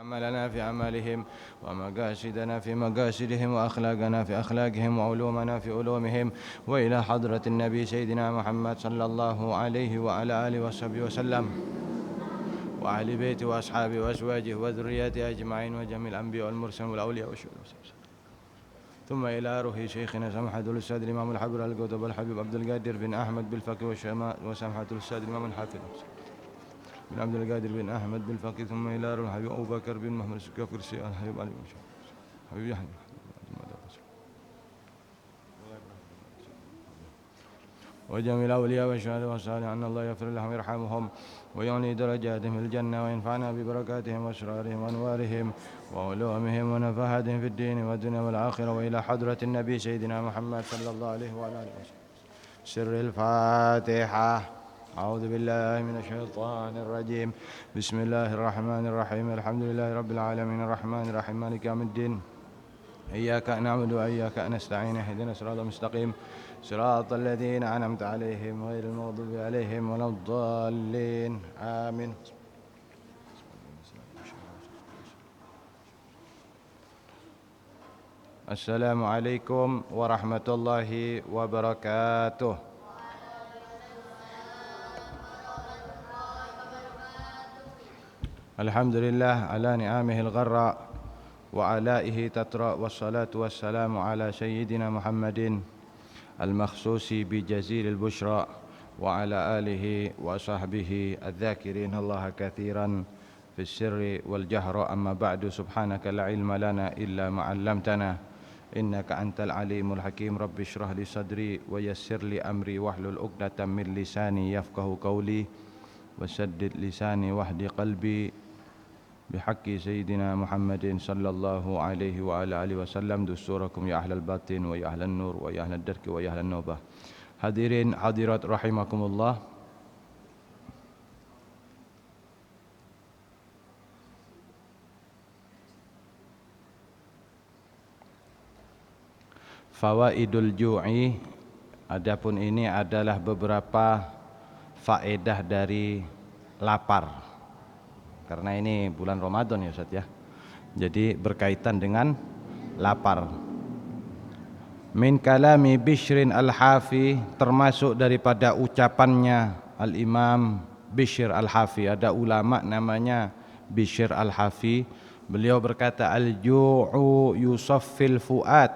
عملنا في عملهم ومقاصدنا في مقاصدهم وأخلاقنا في أخلاقهم وعلومنا في علومهم وإلى حضرة النبي سيدنا محمد صلى الله عليه وعلى آله وصحبه وسلم وأهل بيته وأصحابه وأزواجه وذريته أجمعين وجميع الأنبياء والمرسلين والأولياء والشهداء ثم إلى روح شيخنا سمحة الأستاذ الإمام الحبر القطب الحبيب عبد القادر بن أحمد بالفقه وسمحة الأستاذ الإمام الحافظ بن عبد القادر بن أحمد بالفقه ثم إلى روح الحبيب أبو بكر بن محمد السكافر الحبيب علي بن حبيب يحيى وجميع الأولياء والشهداء والصالحين أن الله يغفر لهم ويرحمهم ويعلي درجاتهم في الجنة وينفعنا ببركاتهم وأسرارهم وأنوارهم وعلومهم ونفحاتهم في الدين والدنيا والآخرة وإلى حضرة النبي سيدنا محمد صلى الله عليه وعلى آله وسلم. سر الفاتحة. أعوذ بالله من الشيطان الرجيم. بسم الله الرحمن الرحيم. الحمد لله رب العالمين الرحمن الرحيم مالك يوم الدين إياك نعبد وإياك نستعين اهدنا الصراط المستقيم صراط الذين أنعمت عليهم غير المغضوب عليهم ولا الضالين آمين. السلام عليكم ورحمة الله وبركاته. الحمد لله على نعمه الغراء وعلائه تترى والصلاة والسلام على سيدنا محمد المخصوص بجزيل البشرى وعلى آله وصحبه الذاكرين الله كثيرا في السر والجهر. أما بعد سبحانك لا علم لنا إلا ما علمتنا إنك أنت العليم الحكيم. رب اشرح لي صدري ويسر لي أمري واحلل عقدة من لساني يفقه قولي وسدد لساني واهد قلبي بحق سيدنا محمد صلى الله عليه وعلى آله وسلم. دستوركم يا أهل الباطن ويا أهل النور ويا أهل الدرك ويا أهل النوبة. Hadirin hadirat rahimakumullah. Fawaidul ju'i, adapun ini adalah beberapa faedah dari lapar. Karena ini bulan Ramadan ya Ustaz ya. Jadi berkaitan dengan lapar. Min kalami Bishrin al-Hafi, termasuk daripada ucapannya Al-Imam Bishr al-Hafi. Ada ulama namanya Bishr al-Hafi. Beliau berkata al-ju'u yusaffil fu'ad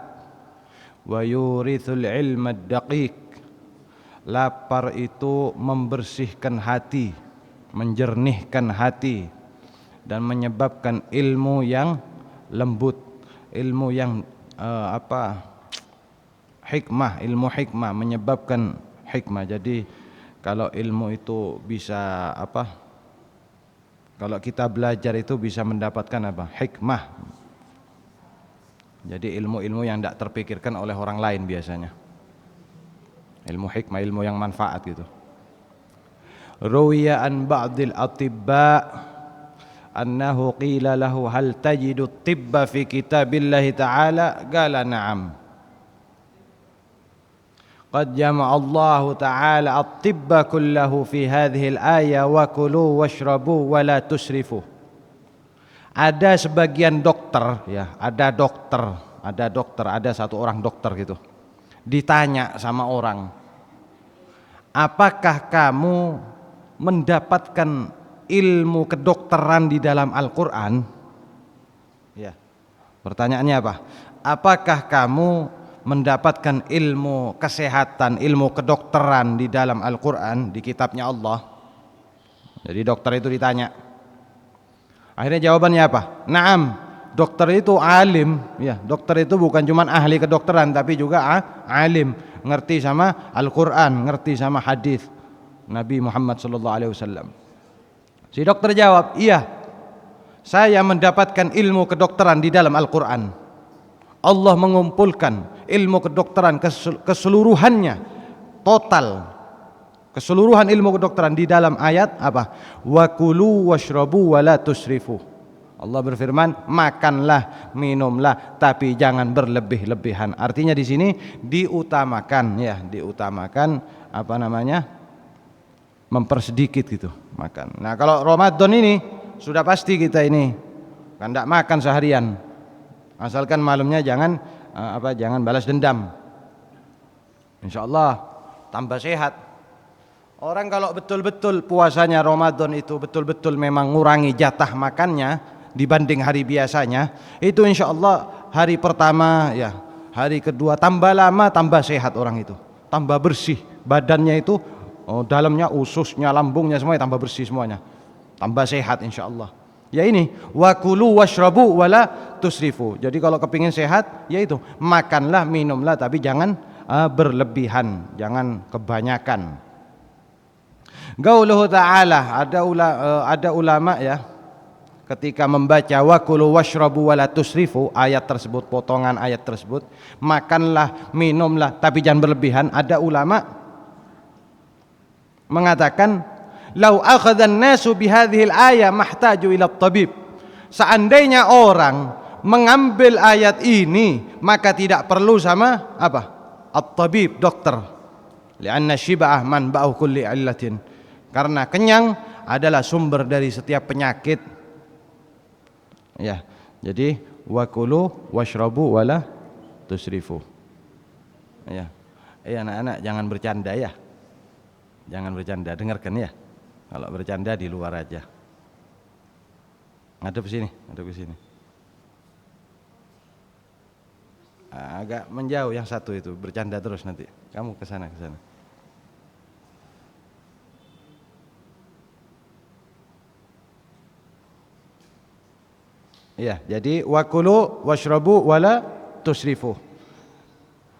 wa yurithul ilma ad-daqiq. Lapar itu membersihkan hati, menjernihkan hati dan menyebabkan ilmu yang lembut, ilmu yang hikmah, ilmu hikmah, menyebabkan hikmah. Jadi kalau ilmu itu bisa kalau kita belajar itu bisa mendapatkan hikmah. Jadi ilmu-ilmu yang tidak terpikirkan oleh orang lain biasanya. Ilmu hikmah, ilmu yang manfaat gitu. Ruwiya an ba'dil atibba annahu qila lahu hal tajidu tibba fi kitabillahi ta'ala qala na'am qad jama'a Allah ta'ala at-tibba kullahu fi hadhihi al-aya wa kulu washrabu wa la tusrifu. Ada sebagian dokter ya, ada satu orang dokter gitu. Ditanya sama orang, apakah kamu mendapatkan ilmu kedokteran di dalam Al-Quran? Ya. Pertanyaannya apa? Apakah kamu mendapatkan ilmu kesehatan, ilmu kedokteran di dalam Al-Quran, di kitabnya Allah? Jadi dokter itu ditanya. Akhirnya jawabannya apa? Naam. Dokter itu alim, ya. Dokter itu bukan cuma ahli kedokteran tapi juga alim, ngerti sama Al-Quran, ngerti sama hadis Nabi Muhammad SAW. Si dokter jawab, iya, saya mendapatkan ilmu kedokteran di dalam Al-Quran. Allah mengumpulkan ilmu kedokteran keseluruhannya, total, keseluruhan ilmu kedokteran di dalam ayat apa? Wa kulu washrabu wa la tusrifu. Allah berfirman, makanlah, minumlah, tapi jangan berlebih-lebihan. Artinya di sini diutamakan, ya, diutamakan mempersedikit gitu makan. Nah kalau Ramadan ini sudah pasti kita ini kan tidak makan seharian, asalkan malamnya jangan jangan balas dendam, insya Allah tambah sehat. Orang kalau betul-betul puasanya Ramadan itu betul-betul memang ngurangi jatah makannya dibanding hari biasanya, itu insya Allah hari pertama ya, hari kedua tambah lama tambah sehat orang itu, tambah bersih badannya itu, dalamnya ususnya lambungnya semuanya tambah bersih semuanya, tambah sehat insya Allah. Ya ini wakulu washrabu wala tusrifu. Jadi kalau kepingin sehat, yaitu makanlah minumlah tapi jangan berlebihan, jangan kebanyakan. Qauluhu ta'ala, ada ulama ya ketika membaca wakulu washrabu wala tusrifu, ayat tersebut, potongan ayat tersebut, makanlah minumlah tapi jangan berlebihan, ada ulama mengatakan lau akhadhan nasu bihadhil ayah mahtaju ila tabib, seandainya orang mengambil ayat ini maka tidak perlu sama apa? At-tabib, dokter. Lianna shiba'ah manba'u kulli illatin, karena kenyang adalah sumber dari setiap penyakit. Ya, jadi wakulu washrabu wala tusrifu. Ya, anak-anak jangan bercanda ya, jangan bercanda, dengarkan ya. Kalau bercanda di luar aja. Ngadep sini, ngadep ke sini. Agak menjauh yang satu itu, bercanda terus nanti. Kamu ke sana, ke sana. Ya, jadi wakulu washrabu wala tusrifu.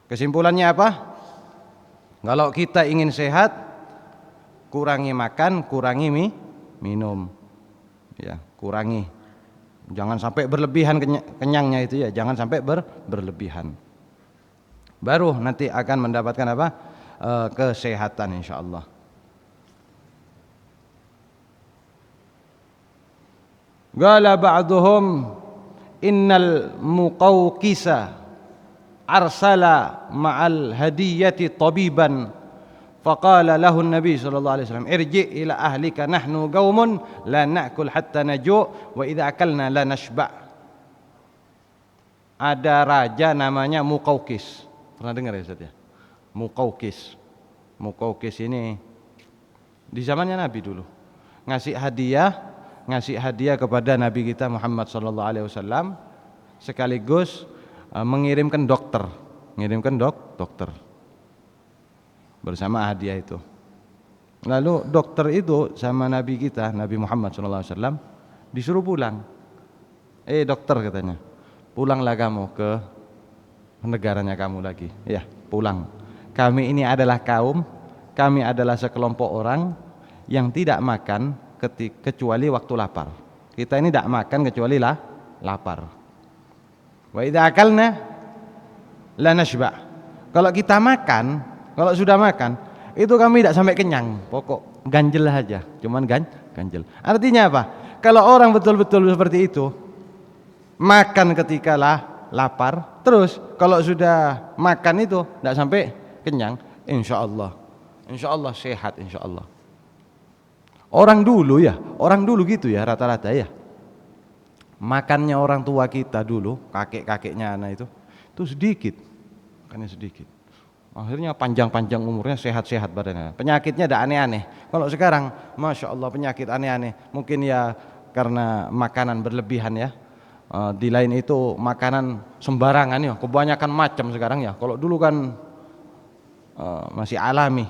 Kesimpulannya apa? Kalau kita ingin sehat, kurangi makan, kurangi minum. Ya, kurangi. Jangan sampai berlebihan kenyangnya itu ya, jangan sampai berlebihan. Baru nanti akan mendapatkan apa? Kesehatan insyaallah. Qala ba'duhum innal muqawqisa arsala ma'al hadiyati tabiban faqala lahu an-nabi sallallahu alaihi wasallam irji' ila ahlika nahnu qaumun la na'kul hatta naju' wa idza akalna la nashba'. Ada raja namanya Muqawqis. Pernah dengar ya Ustaz ya? Muqawqis. Muqawqis ini di zamannya Nabi dulu ngasih hadiah kepada Nabi kita Muhammad sallallahu alaihi wasallam, sekaligus mengirimkan dokter, dokter bersama hadiah itu. Lalu dokter itu sama Nabi kita Nabi Muhammad sallallahu alaihi wasallam disuruh pulang. Dokter katanya, pulanglah kamu ke negaranya kamu lagi. Ya, pulang. Kami ini adalah kami adalah sekelompok orang yang tidak makan kecuali waktu lapar. Kita ini tidak makan kecuali lapar. Wa idza akalna la nashba'. Kalau kita makan, kalau sudah makan, itu kami tidak sampai kenyang. Pokok ganjel aja, cuman ganjel. Artinya apa? Kalau orang betul-betul seperti itu, makan ketika lapar, terus kalau sudah makan itu tidak sampai kenyang, insyaallah sehat insyaallah. Orang dulu gitu ya rata-rata ya. Makannya orang tua kita dulu, kakek-kakeknya anak itu sedikit. Makannya sedikit. Akhirnya panjang-panjang umurnya, sehat-sehat badannya. Penyakitnya ada aneh-aneh. Kalau sekarang Masya Allah penyakit aneh-aneh. Mungkin ya karena makanan berlebihan ya. Di lain itu makanan sembarangan ya, kebanyakan macam sekarang ya. Kalau dulu kan masih alami.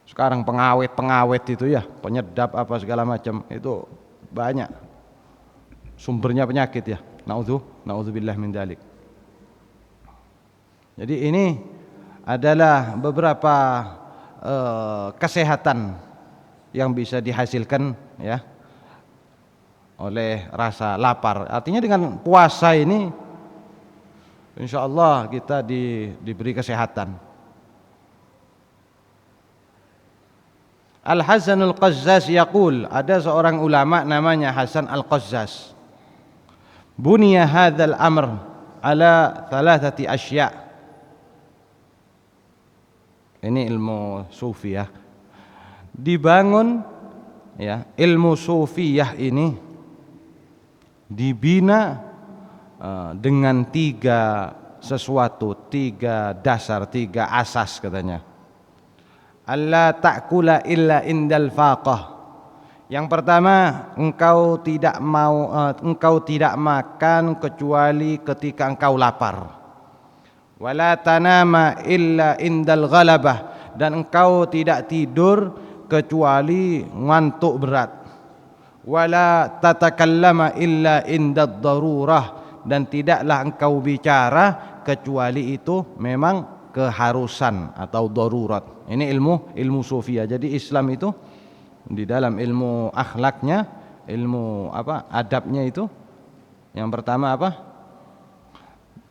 Sekarang pengawet itu ya, penyedap apa segala macam itu banyak. Sumbernya penyakit ya. Na'udzubillah min dzalik. Jadi ini adalah beberapa kesehatan yang bisa dihasilkan ya oleh rasa lapar. Artinya dengan puasa ini insyaallah kita diberi kesehatan. Al-Hasan Al-Qazzaz yaqul, ada seorang ulama namanya Hasan Al-Qazzaz. Buniya hadzal amr ala thalathati asya'. Ini ilmu sufiyah. Dibangun ya, ilmu sufiyah ini dibina dengan tiga dasar, tiga asas katanya. Alla ta'kula illa indal faqah. Yang pertama, engkau tidak makan kecuali ketika engkau lapar. Wala tanama illa indal ghalabah, dan engkau tidak tidur kecuali ngantuk berat. Wala tatakallama illa indad darurah, dan tidaklah engkau bicara kecuali itu memang keharusan atau darurat. Ini ilmu sufia. Jadi Islam itu di dalam ilmu akhlaknya, ilmu adabnya itu, yang pertama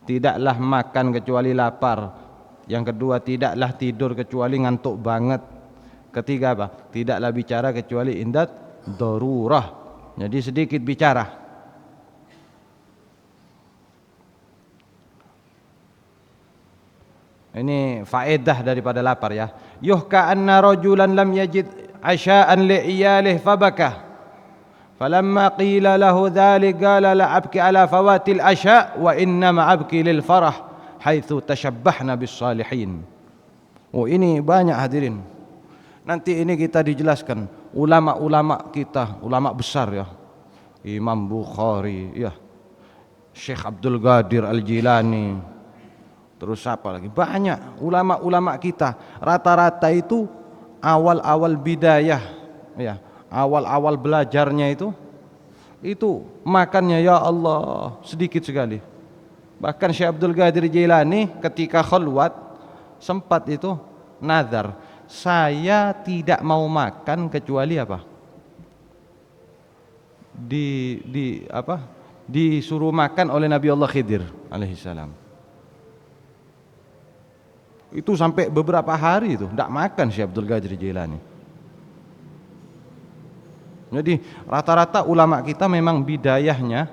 tidaklah makan kecuali lapar. Yang kedua, tidaklah tidur kecuali ngantuk banget. Ketiga tidaklah bicara kecuali indat darurah. Jadi sedikit bicara. Ini faedah daripada lapar ya. Yuhka anna rajulan lam yajid asha'an li'iyalih fabakah. Falamma qila lahu dhalik qala la abki ala fawatil asya' wa innama abki lil farah haitsu tashabbahna bis salihin. Oh, ini banyak hadirin. Nanti ini kita dijelaskan ulama-ulama kita, ulama besar ya. Imam Bukhari ya. Syekh Abdul Qadir Al-Jilani. Terus apa lagi? Banyak ulama-ulama kita. Rata-rata itu awal-awal bidayah ya. Awal-awal belajarnya itu makannya ya Allah sedikit sekali. Bahkan Syekh Abdul Qadir Jilani ketika khalwat sempat itu nazar, saya tidak mau makan kecuali disuruh makan oleh Nabi Allah Khidir alaihissalam. Itu sampai beberapa hari itu tidak makan Syekh Abdul Qadir Jilani. Jadi rata-rata ulama kita memang bidayahnya,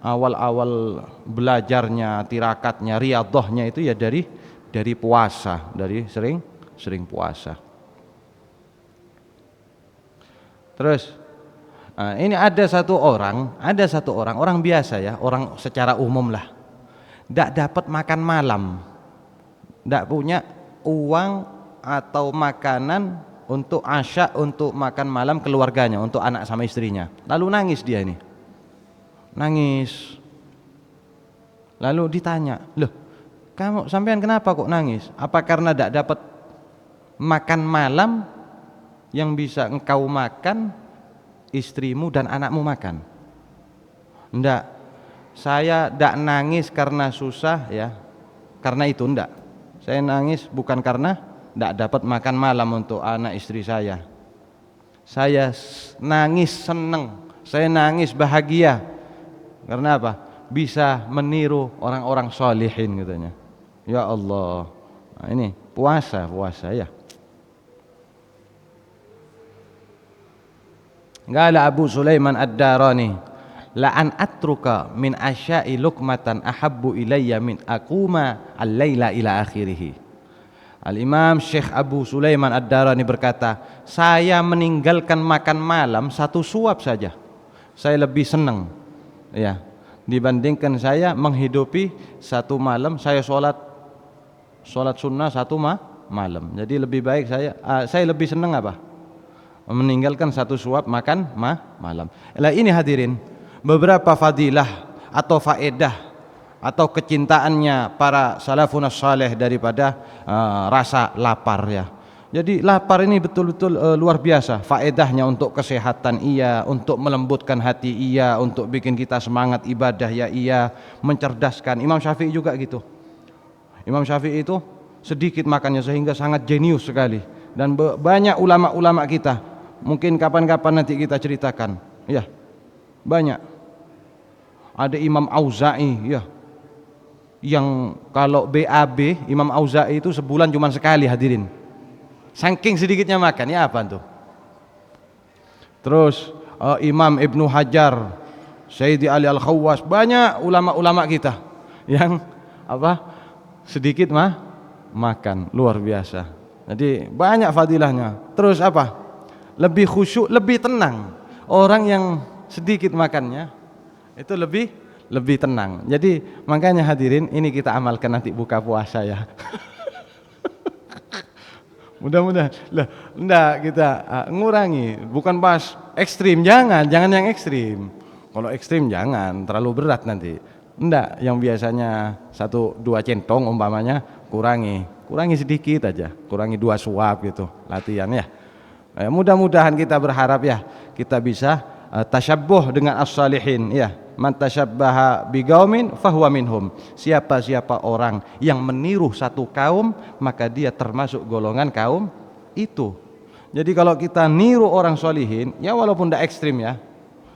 awal-awal belajarnya, tirakatnya, riyadhahnya itu ya dari puasa, dari sering puasa. Terus ini ada satu orang biasa ya, orang secara umum lah, tidak dapat makan malam, tidak punya uang atau makanan untuk asya, untuk makan malam keluarganya, untuk anak sama istrinya. Lalu nangis dia ini. Nangis. Lalu ditanya, "Loh, kamu sampean kenapa kok nangis? Apa karena tidak dapat makan malam yang bisa engkau makan, istrimu dan anakmu makan?" Enggak. Saya tidak nangis karena susah ya. Karena itu enggak. Saya nangis bukan karena tidak dapat makan malam untuk anak istri saya. Saya nangis senang, saya nangis bahagia. Karena apa? Bisa meniru orang-orang sholihin katanya. Ya Allah. Nah, ini puasa ya. Qala Abu Sulaiman Ad-Darani, la an atruka min asya'i luqmatan ahabbu ilayya min aquma al-laila ila akhirih. Al-Imam Syekh Abu Sulaiman Ad-Darani berkata, saya meninggalkan makan malam satu suap saja, saya lebih senang ya, dibandingkan saya menghidupi satu malam, saya sholat sunnah satu malam. Jadi lebih baik saya lebih senang meninggalkan satu suap makan malam. Lah ini hadirin, beberapa fadilah atau faedah atau kecintaannya para salafun saleh daripada rasa lapar ya. Jadi lapar ini betul-betul luar biasa faedahnya untuk kesehatan iya, untuk melembutkan hati iya, untuk bikin kita semangat ibadah ya iya, mencerdaskan. Imam Syafi'i juga gitu. Imam Syafi'i itu sedikit makannya sehingga sangat jenius sekali, dan banyak ulama-ulama kita, mungkin kapan-kapan nanti kita ceritakan ya, banyak. Ada Imam Auza'i ya, yang kalau BAB Imam Auza'i itu sebulan cuma sekali hadirin, saking sedikitnya makan ya apa tuh. Terus Imam Ibnu Hajar, Sayyidi Ali Al-Khawwas, banyak ulama-ulama kita yang sedikit makan, luar biasa. Jadi banyak fadilahnya. Terus lebih khusyuk, lebih tenang. Orang yang sedikit makannya Itu lebih tenang. Jadi makanya hadirin, ini kita amalkan nanti buka puasa ya. Mudah-mudahan. Lah, enggak kita ngurangi, bukan pas ekstrim, jangan yang ekstrim. Kalau ekstrim jangan, terlalu berat nanti. Enggak, yang biasanya 1-2 centong umpamanya kurangi sedikit aja, kurangi 2 suap gitu, latihan ya. Mudah-mudahan kita berharap ya, kita bisa tasyabbuh dengan as-salihin ya. Man tasyabbaha biqaumin fahuwa minhum. Siapa orang yang meniru satu kaum, maka dia termasuk golongan kaum itu. Jadi kalau kita niru orang solihin, ya walaupun tidak ekstrim ya,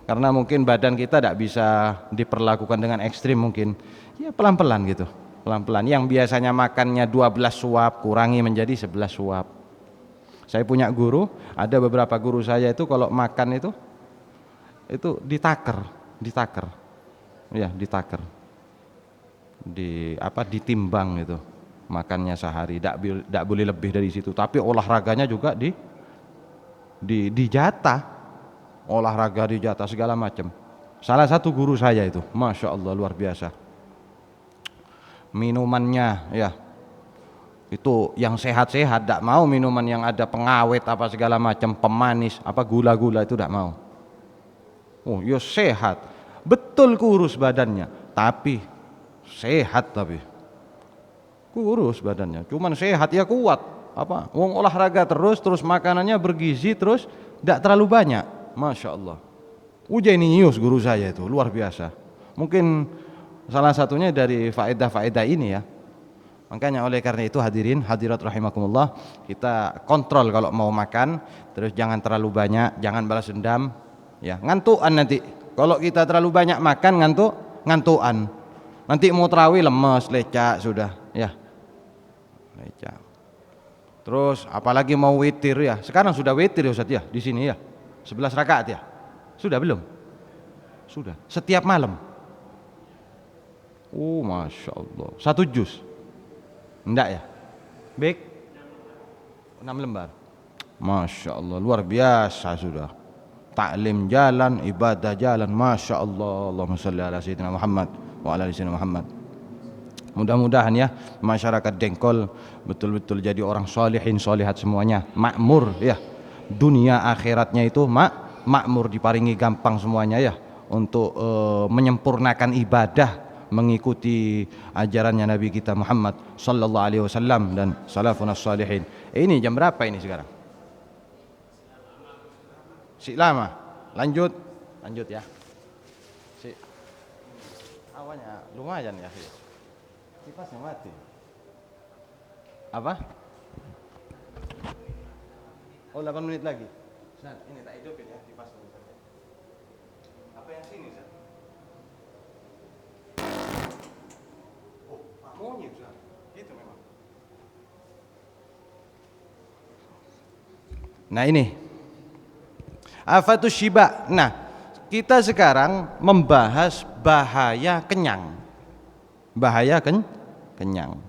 karena mungkin badan kita tidak bisa diperlakukan dengan ekstrim mungkin, ya pelan-pelan gitu, pelan-pelan. Yang biasanya makannya 12 suap, kurangi menjadi 11 suap. Saya punya guru, ada beberapa guru saya itu kalau makan itu ditaker, ya ditaker, ditimbang itu makannya sehari, tidak boleh lebih dari situ. Tapi olahraganya juga dijatah, olahraga dijatah segala macam. Salah satu guru saya itu, masya Allah luar biasa. Minumannya ya itu yang sehat-sehat, tidak mau minuman yang ada pengawet apa segala macam, pemanis apa gula-gula, itu tidak mau. Oh ya sehat, betul kurus badannya, tapi sehat, tapi kurus badannya, cuman sehat ya kuat. Apa? Wong olahraga terus makanannya bergizi terus, tidak terlalu banyak, masya Allah. Ujainius guru saya itu luar biasa. Mungkin salah satunya dari faedah-faedah ini ya. Makanya oleh karena itu hadirin hadirat rahimakumullah, kita kontrol kalau mau makan, terus jangan terlalu banyak, jangan balas dendam ya, ngantukan nanti. Kalau kita terlalu banyak makan ngantukan. Nanti mau tarawih lemes, lecak sudah ya. Lecak. Terus apalagi mau witir ya. Sekarang sudah witir ya Ustaz ya di sini ya. 11 rakaat ya. Sudah belum? Sudah. Setiap malam. Oh, masya Allah. 1 juz. Enggak ya? Baik. 6 lembar. Masya Allah, luar biasa sudah. Taklim jalan, ibadah jalan, masya Allah. Allahumma salli ala sayyidina Muhammad wa ala sayyidina Muhammad. Mudah-mudahan ya masyarakat Dengkol betul-betul jadi orang solihin solihat semuanya, makmur ya. Dunia akhiratnya itu makmur, diparingi gampang semuanya ya untuk menyempurnakan ibadah, mengikuti ajarannya Nabi kita Muhammad sallallahu alaihi wasallam dan salafun as-salihin. Ini jam berapa ini sekarang? Si lama. Lanjut ya. Si awalnya lumayan ya. Kipasnya mati. Apa? Oh 8 menit lagi. Ustaz, ini tak hidupin ya kipasnya. Apa yang sini Ustaz? Maunya Ustaz, gitu memang. Nah ini afatus syiba. Nah kita sekarang membahas bahaya kenyang. Bahaya kenyang.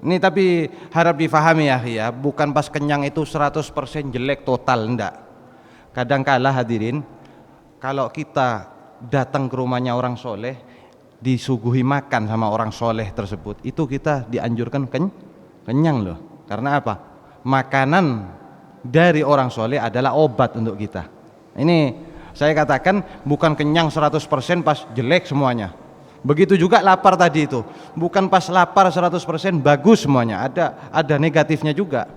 Ini tapi harap difahami ya, bukan pas kenyang itu 100% jelek total, enggak. Kadangkala hadirin, kalau kita datang ke rumahnya orang soleh, disuguhi makan sama orang soleh tersebut, itu kita dianjurkan kenyang loh. Karena apa? Makanan dari orang soleh adalah obat untuk kita. Ini saya katakan bukan kenyang 100% pas jelek semuanya. Begitu juga lapar tadi itu, bukan pas lapar 100% bagus semuanya, ada negatifnya juga.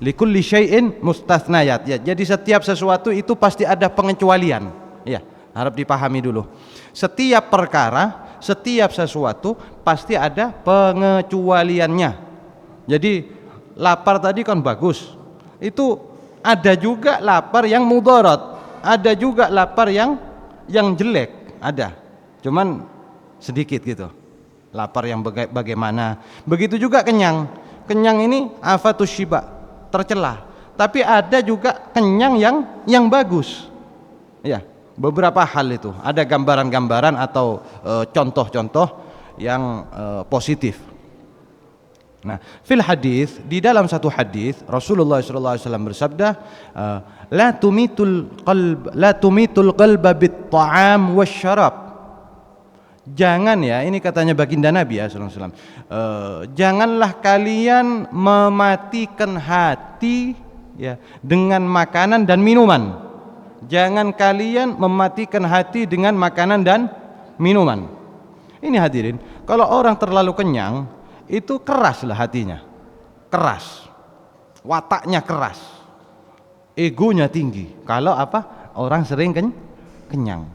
Likulli syai'in mustathnayat ya. Jadi setiap sesuatu itu pasti ada pengecualian. Ya, harap dipahami dulu. Setiap perkara, setiap sesuatu pasti ada pengecualiannya. Jadi lapar tadi kan bagus. Itu ada juga lapar yang mudarat, ada juga lapar yang jelek, ada. Cuman sedikit gitu. Lapar yang bagaimana. Begitu juga kenyang. Kenyang ini afatus syiba, tercela. Tapi ada juga kenyang yang bagus. Ya, beberapa hal itu. Ada gambaran-gambaran atau contoh-contoh yang positif. Nah, fil hadis, di dalam satu hadis Rasulullah sallallahu alaihi wasallam bersabda, la tumitul qalba bit ta'am wasyarab. Jangan ya, ini katanya baginda Nabi ya sallallahu alaihi wasallam. Janganlah kalian mematikan hati ya dengan makanan dan minuman. Jangan kalian mematikan hati dengan makanan dan minuman. Ini hadirin, kalau orang terlalu kenyang itu keraslah hatinya. Keras. Wataknya keras. Egonya tinggi. Kalau apa? Orang sering kenyang.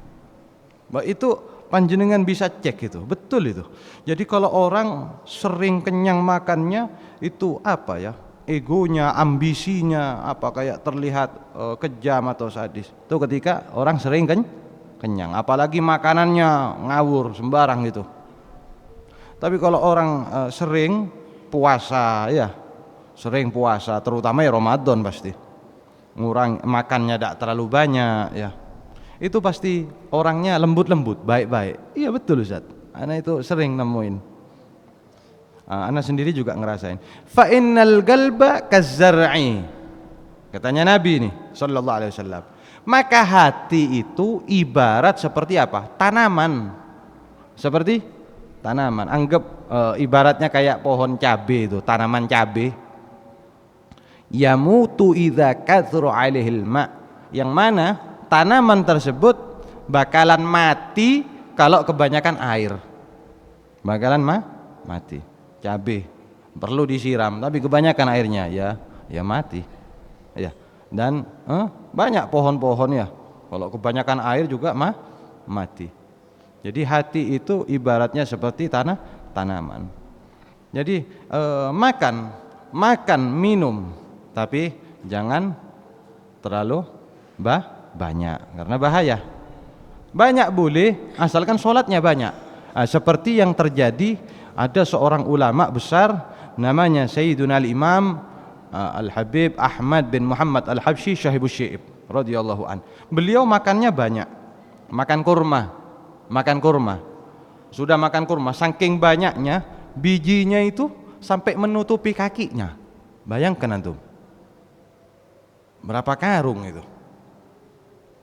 Itu panjenengan bisa cek itu, betul itu. Jadi kalau orang sering kenyang makannya itu apa ya? Egonya, ambisinya apa kayak terlihat kejam atau sadis. Itu ketika orang sering kenyang, apalagi makanannya ngawur sembarang gitu. Tapi kalau orang sering puasa ya, sering puasa terutama ya Ramadan pasti. Ngurang makannya tidak terlalu banyak ya. Itu pasti orangnya lembut-lembut, baik-baik. Iya betul Ustaz. Ana itu sering nemuin. Ana sendiri juga ngerasain. Fa innal qalba kazzar'i. Katanya Nabi nih sallallahu alaihi wasallam. Maka hati itu ibarat seperti apa? Tanaman. Seperti tanaman. Anggap ibaratnya kayak pohon cabe itu, tanaman cabe. Yamutu idza kathura 'alaihil ma. Yang mana tanaman tersebut bakalan mati kalau kebanyakan air. Bakalan mati. Cabai perlu disiram, tapi kebanyakan airnya ya mati. Ya. Dan banyak pohon-pohon ya. Kalau kebanyakan air juga mati. Jadi hati itu ibaratnya seperti tanaman. Jadi makan minum, tapi jangan terlalu banyak karena bahaya. Banyak boleh asalkan sholatnya banyak. Seperti yang terjadi, ada seorang ulama besar namanya Sayyiduna al-Imam Al-Habib Ahmad bin Muhammad Al-Habsyi Syahibus Syi'ib radhiyallahu an. Beliau makannya banyak. Makan kurma. Sudah makan kurma saking banyaknya bijinya itu sampai menutupi kakinya. Bayangkan antum. Berapa karung itu?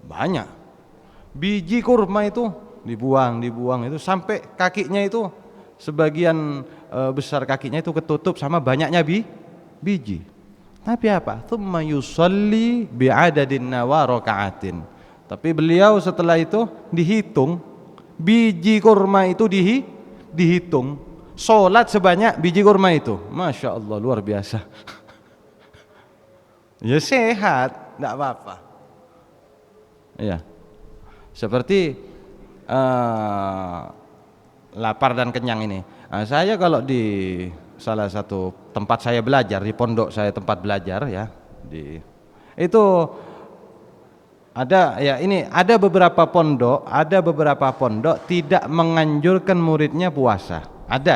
Banyak. Biji kurma itu dibuang itu sampai kakinya itu sebagian besar kakinya itu ketutup sama banyaknya biji. Tapi apa? Tsumma yusalli bi'adadin nawa raka'atin. Tapi beliau setelah itu dihitung biji kurma itu dihitung. Salat sebanyak biji kurma itu. Masya Allah luar biasa. Ya sehat, tidak apa-apa. Ya, seperti lapar dan kenyang ini. Saya kalau di salah satu tempat saya belajar, di pondok saya tempat belajar ya, itu ada ya, ini ada beberapa pondok tidak menganjurkan muridnya puasa. Ada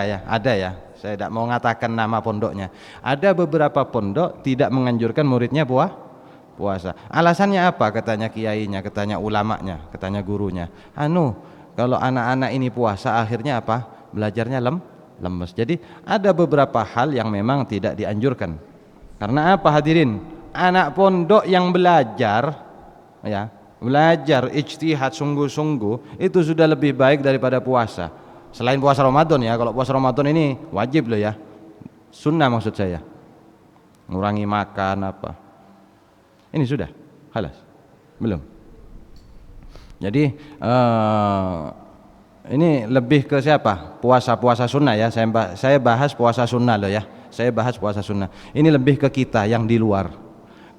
ya. Saya tidak mau mengatakan nama pondoknya. Ada beberapa pondok tidak menganjurkan muridnya puasa. Alasannya apa? Katanya kiainya, katanya ulamanya, katanya gurunya. Kalau anak-anak ini puasa akhirnya apa? Belajarnya lemes. Jadi ada beberapa hal yang memang tidak dianjurkan. Karena apa hadirin? Anak pondok yang belajar ijtihad sungguh-sungguh itu sudah lebih baik daripada puasa. Selain puasa Ramadan ya. Kalau puasa Ramadan ini wajib loh ya. Sunnah maksud saya. Ngurangi makan apa. Ini sudah halas belum? Jadi ini lebih ke siapa? Puasa sunnah ya. Saya bahas puasa sunnah loh ya. Saya bahas puasa sunnah. Ini lebih ke kita yang di luar.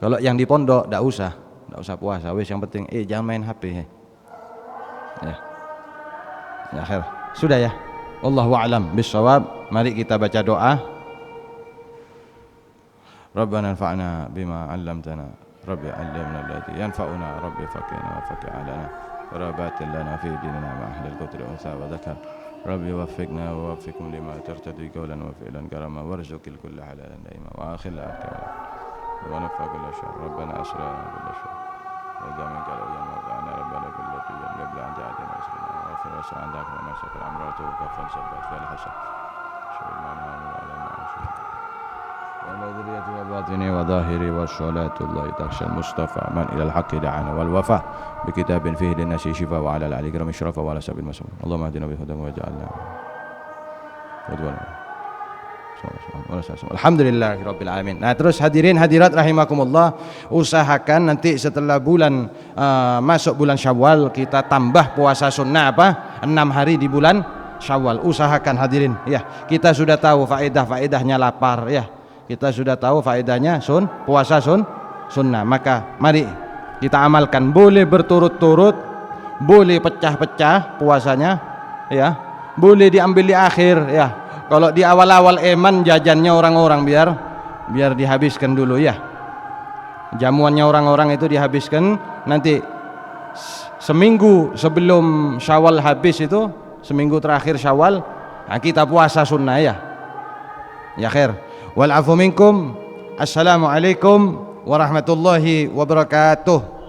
Kalau yang di pondok enggak usah puasa. Wes yang penting jangan main HP. Ya. Ya khair. Sudah ya. Wallahu a'lam bissawab. Mari kita baca doa. Rabbana anfa'na bima 'allamtana. Rabbi 'allimna alladhi yanfa'una. Rabbi faqina wa faqi 'alana. Rabatin lana fi dinina ma ahlil qudri unsa wa dhakar. Rabbi waffiqna wa waffiqum lima tartadi qawlan wa fi'lan karama warzuqil kulla halalan daima wa akhil akbar wa nafaqul syarr. Rabbana asrana bil syarr. Wa jamin kalau yang ma'ana rabbana kullu tiyan qabla an ta'atina rasulana wa fi rasulana anta wa masakal amratu wa kafal sabat wal hasan. Syukurna wa ala ma'asyur. ذريتي وباطني وظاهري والصلاة الله تخشى المصطفى من إلى الحق دعانا والوفاء بكتاب فيه للناس شفاء وعلى الآل الكرام الشرف وعلى سبيل المسلمين اللهم اهدنا بهداك واجعلنا Alhamdulillahirabbil alamin. Nah, terus hadirin hadirat rahimakumullah, usahakan nanti setelah bulan masuk bulan Syawal kita tambah puasa sunnah 6 hari di bulan Syawal. Usahakan hadirin ya. Kita sudah tahu faedah-faedahnya lapar ya. Kita sudah tahu faedahnya puasa sunnah. Maka mari kita amalkan, boleh berturut-turut, boleh pecah-pecah puasanya ya. Boleh diambil di akhir ya. Kalau di awal-awal jajannya orang-orang biar dihabiskan dulu ya. Jamuannya orang-orang itu dihabiskan, nanti seminggu sebelum Syawal habis itu, seminggu terakhir Syawal, nah kita puasa sunnah ya. Ya khair. Wal afu minkum. Assalamualaikum warahmatullahi wabarakatuh.